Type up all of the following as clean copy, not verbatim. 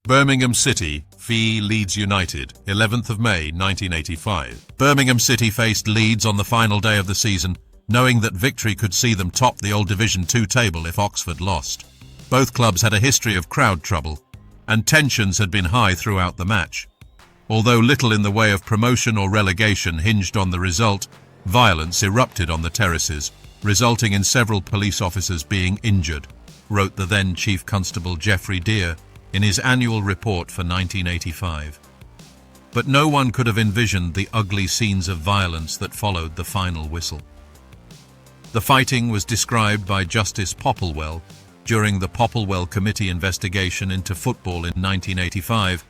Birmingham City v Leeds United, 11th of May 1985. Birmingham City faced Leeds on the final day of the season, knowing that victory could see them top the old Division 2 table if Oxford lost. Both clubs had a history of crowd trouble, and tensions had been high throughout the match. Although little in the way of promotion or relegation hinged on the result, violence erupted on the terraces, resulting in several police officers being injured, wrote the then Chief Constable Geoffrey Deere in his annual report for 1985. But no one could have envisioned the ugly scenes of violence that followed the final whistle. The fighting was described by Justice Popplewell during the Popplewell Committee investigation into football in 1985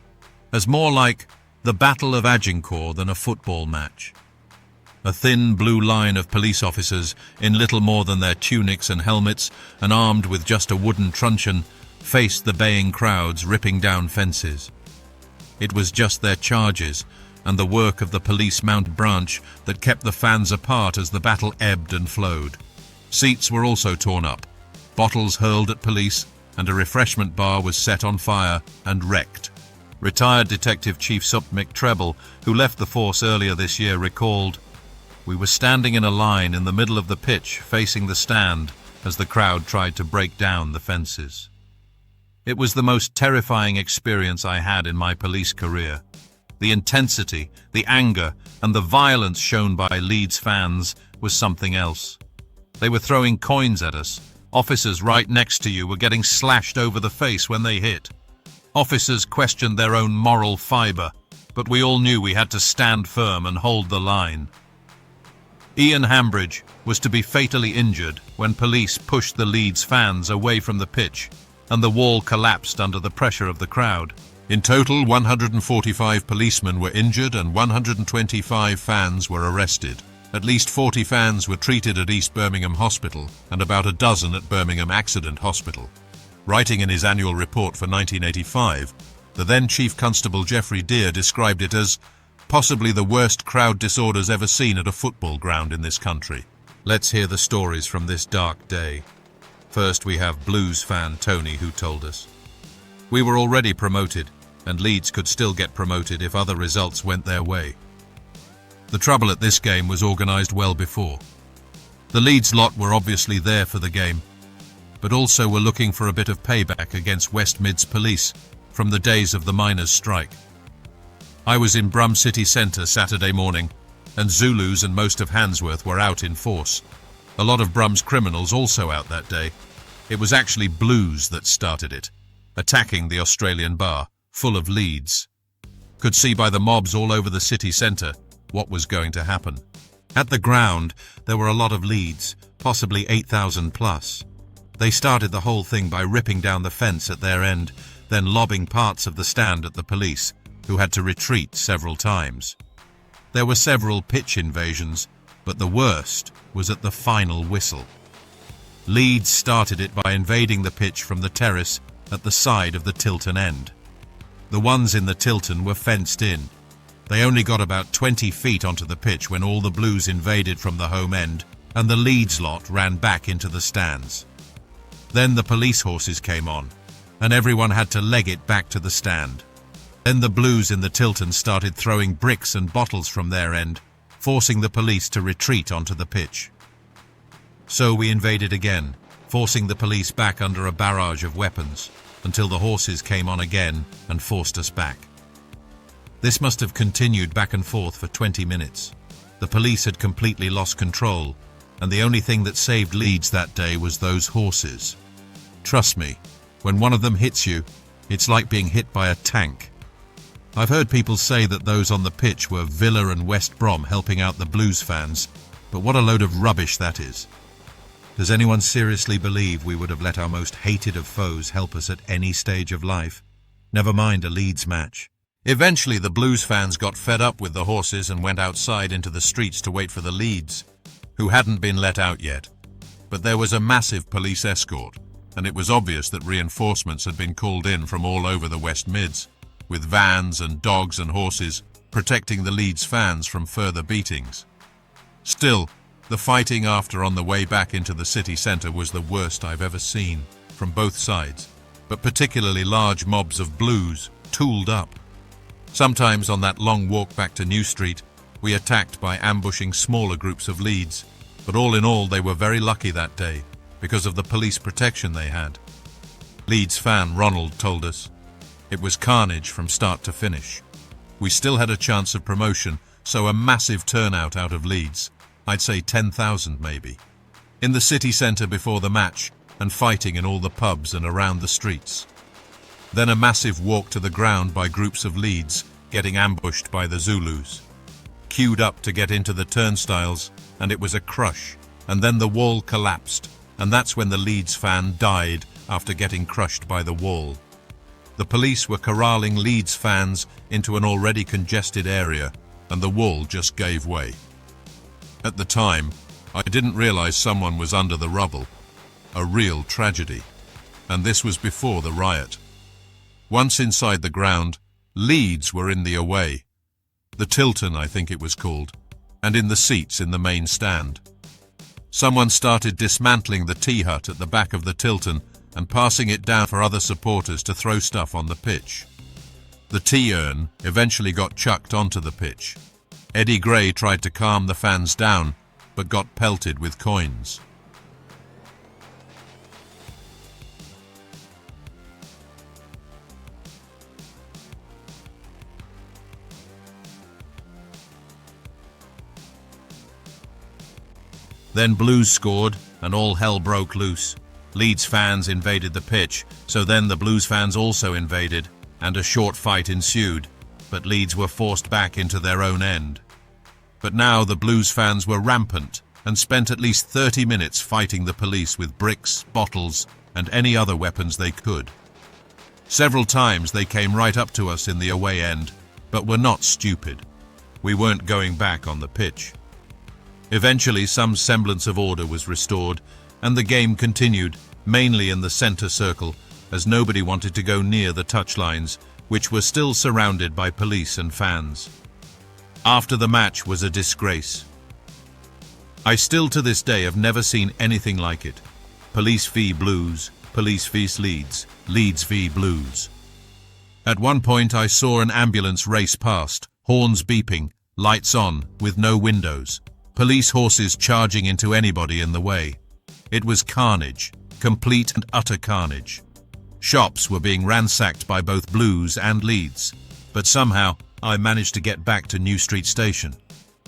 as more like the Battle of Agincourt than a football match. A thin blue line of police officers in little more than their tunics and helmets and armed with just a wooden truncheon faced the baying crowds ripping down fences. It was just their charges and the work of the police mount branch that kept the fans apart as the battle ebbed and flowed. Seats were also torn up, bottles hurled at police, and a refreshment bar was set on fire and wrecked. Retired Detective Chief Sup McTreble, who left the force earlier this year, recalled, "We were standing in a line in the middle of the pitch facing the stand as the crowd tried to break down the fences. It was the most terrifying experience I had in my police career. The intensity, the anger, and the violence shown by Leeds fans was something else. They were throwing coins at us. Officers right next to you were getting slashed over the face when they hit. Officers questioned their own moral fibre, but we all knew we had to stand firm and hold the line." Ian Hambridge was to be fatally injured when police pushed the Leeds fans away from the pitch and the wall collapsed under the pressure of the crowd. In total, 145 policemen were injured and 125 fans were arrested. At least 40 fans were treated at East Birmingham Hospital and about a dozen at Birmingham Accident Hospital. Writing in his annual report for 1985, the then Chief Constable Geoffrey Deere described it as possibly the worst crowd disorders ever seen at a football ground in this country. Let's hear the stories from this dark day. First, we have Blues fan Tony, who told us, "We were already promoted, and Leeds could still get promoted if other results went their way. The trouble at this game was organised well before. The Leeds lot were obviously there for the game, but also were looking for a bit of payback against West Mids Police from the days of the miners' strike. I was in Brum City Centre Saturday morning, and Zulus and most of Handsworth were out in force. A lot of Brum's criminals also out that day. It was actually Blues that started it, attacking the Australian bar, full of Leeds. Could see by the mobs all over the city centre what was going to happen. At the ground, there were a lot of Leeds, possibly 8,000 plus. They started the whole thing by ripping down the fence at their end, then lobbing parts of the stand at the police, who had to retreat several times. There were several pitch invasions, but the worst was at the final whistle. Leeds started it by invading the pitch from the terrace at the side of the Tilton end. The ones in the Tilton were fenced in. They only got about 20 feet onto the pitch when all the Blues invaded from the home end, and the Leeds lot ran back into the stands. Then the police horses came on, and everyone had to leg it back to the stand. Then the Blues in the Tilton started throwing bricks and bottles from their end, forcing the police to retreat onto the pitch. So we invaded again, forcing the police back under a barrage of weapons, until the horses came on again and forced us back. This must have continued back and forth for 20 minutes. The police had completely lost control, and the only thing that saved Leeds that day was those horses. Trust me, when one of them hits you, it's like being hit by a tank. I've heard people say that those on the pitch were Villa and West Brom helping out the Blues fans, but what a load of rubbish that is. Does anyone seriously believe we would have let our most hated of foes help us at any stage of life? Never mind a Leeds match. Eventually the Blues fans got fed up with the horses and went outside into the streets to wait for the Leeds, who hadn't been let out yet. But there was a massive police escort, and it was obvious that reinforcements had been called in from all over the West Mids, with vans and dogs and horses protecting the Leeds fans from further beatings. Still, the fighting after on the way back into the city centre was the worst I've ever seen, from both sides. but particularly large mobs of blues, tooled up. Sometimes on that long walk back to New Street, we attacked by ambushing smaller groups of Leeds, but all in all they were very lucky that day because of the police protection they had. Leeds fan Ronald told us, "It was carnage from start to finish. We still had a chance of promotion, so a massive turnout out of Leeds, I'd say 10,000 maybe, in the city centre before the match and fighting in all the pubs and around the streets. Then a massive walk to the ground by groups of Leeds getting ambushed by the Zulus. Queued up to get into the turnstiles, and it was a crush, and then the wall collapsed, and that's when the Leeds fan died after getting crushed by the wall. The police were corralling Leeds fans into an already congested area, and the wall just gave way. At the time, I didn't realize someone was under the rubble. A real tragedy. And this was before the riot. Once inside the ground, Leeds were in the away. The Tilton, I think it was called, and in the seats in the main stand. Someone started dismantling the tea hut at the back of the Tilton and passing it down for other supporters to throw stuff on the pitch. The tea urn eventually got chucked onto the pitch. Eddie Gray tried to calm the fans down, but got pelted with coins. Then Blues scored, and all hell broke loose. Leeds fans invaded the pitch, so then the Blues fans also invaded, and a short fight ensued, but Leeds were forced back into their own end. But now the Blues fans were rampant, and spent at least 30 minutes fighting the police with bricks, bottles, and any other weapons they could. Several times they came right up to us in the away end, but were not stupid. We weren't going back on the pitch. Eventually some semblance of order was restored, and the game continued, mainly in the centre circle, as nobody wanted to go near the touchlines, which were still surrounded by police and fans. After the match was a disgrace. I still to this day have never seen anything like it. Police v Blues, police v Leeds, Leeds v Blues. At one point I saw an ambulance race past, horns beeping, lights on, with no windows. Police horses charging into anybody in the way. It was carnage, complete and utter carnage. Shops were being ransacked by both Blues and Leeds, but somehow I managed to get back to New Street Station.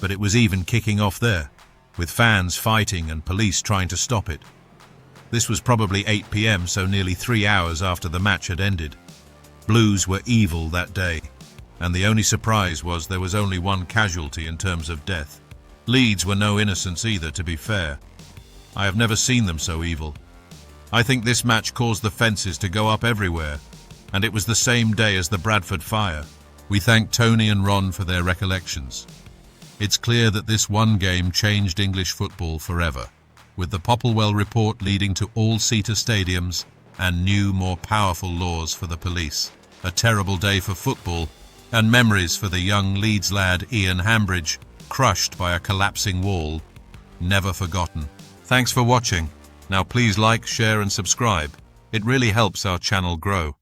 But it was even kicking off there, with fans fighting and police trying to stop it. This was probably 8 p.m, so nearly 3 hours after the match had ended. Blues were evil that day, and the only surprise was there was only one casualty in terms of death. Leeds were no innocents either, to be fair. I have never seen them so evil. I think this match caused the fences to go up everywhere, and it was the same day as the Bradford fire. We thank Tony and Ron for their recollections. It's clear that this one game changed English football forever, with the Popplewell report leading to all-seater stadiums and new, more powerful laws for the police. A terrible day for football, and memories for the young Leeds lad Ian Hambridge, crushed by a collapsing wall, never forgotten. Thanks for watching. Now please like, share and subscribe. It really helps our channel grow.